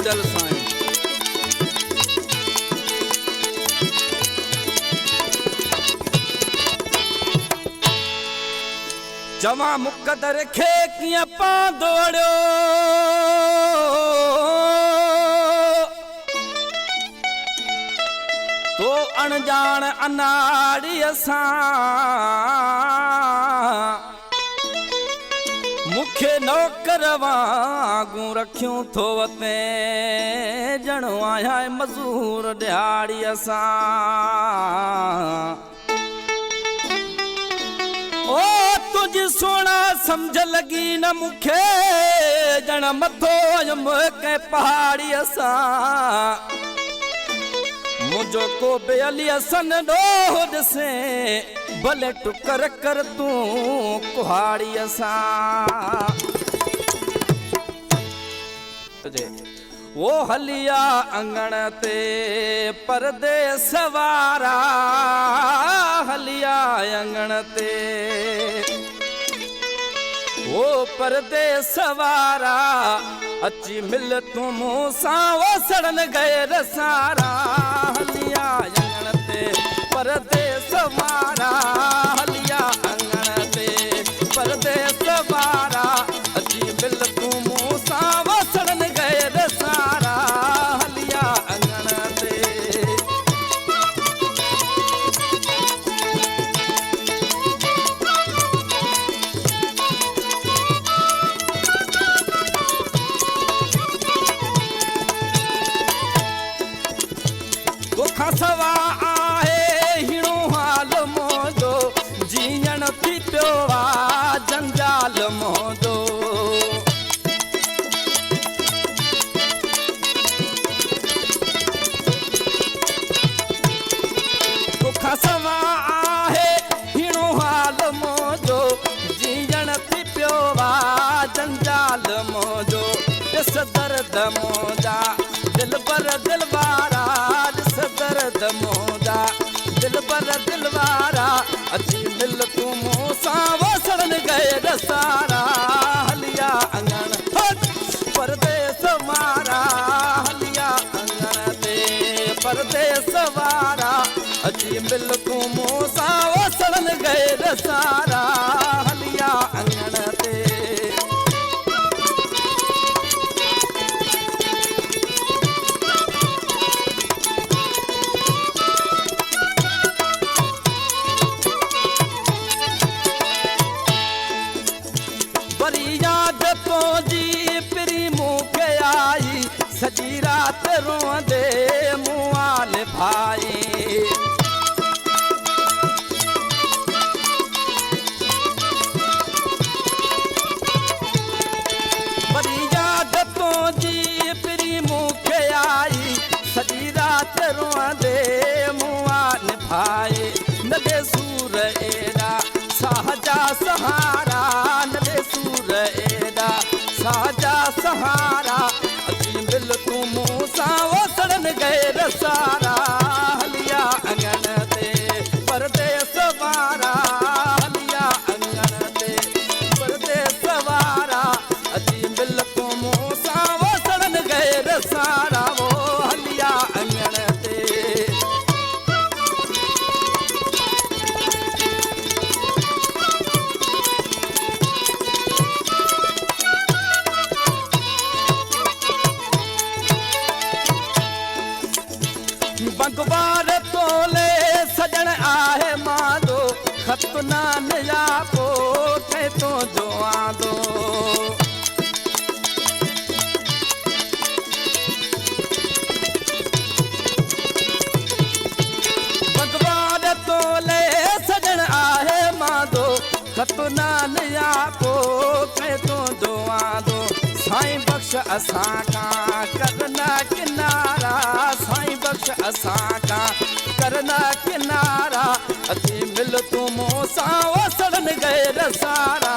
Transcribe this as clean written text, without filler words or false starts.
चल साईं। जवा मुक़दर खे कीअं पांदोड़ियो तो अणजान अनाड़ीअ सां मूंखे नौकर वांगुरु रखियूं थो वते ॼणो आहियां मज़ूर दिहाड़ीअ सां। ओ तुझी सोना समझ लगी न मूंखे ॼण मथो आयुमि कंहिं पहाड़ीअ सां। मुझो को बे अली सन ॾोह ॾिसे भले टुकर कर तूं कुहाड़ीअ सां। वो हलिया अंगण ते परदेस वारा हलिया अंगण ते वो परदेस वारा अची मिल तूं मूंसां वो सड़न गैर सारा हलिया अंगण ते परदेस वारा हलिया अंगण ते परदेस वारा अची मिल तूं मूंसां वो सड़न गैर सारा हलिया अंगण ते। सवा आहे हिणो हाल मोदो जीअण थी पियो आहे जंजाल मोदो। दुख सवा आहे हिणो हाल मोदो जीअण थी पियो आहे जंजाल मोदो। ॾिस दर्द मोदा दिल पर दिल वारा दर्द मोदा दिल पर दिल वारा अची मिल तूं मूंसां वो सड़न गैर सारा हलिया अंगण परदेस वारा हलिया अंगण ते परदेस वारा अची मिल तूं मूंसां वो सड़न गैर सारा हलिया अंगण ते। याद तो जी पिरी मूंखे आई सॼी राति रोंदे मुआल भाई। वरी याद तो जी पिरी मूंखे आई सॼी राति रोंदे मुआल भाई। न दे सूर एड़ा साहजा सहारा न दे सूर एड़ा साजा सहारा अची मिल तूं मूंसां वो सड़न गैर सारा हलिया अंगण ते परदेस वारा हलिया अंगण ते परदेस वारा अची मिल तूं मूंसां वो सड़न गैर सारा वो हलिया अंगण ते। बंगवार तोले सजण आहे मांदो खत नान या पो कै तो जो आंदो। बंगवार तोले सजण आहे मांदो खत नान या पो कै तो जो आंदो। साईं बख्श असां खां करना किनारा साईं बख्श असां खां करना किनारा अची मिल तूं मूंसां वो सड़न गैर सारा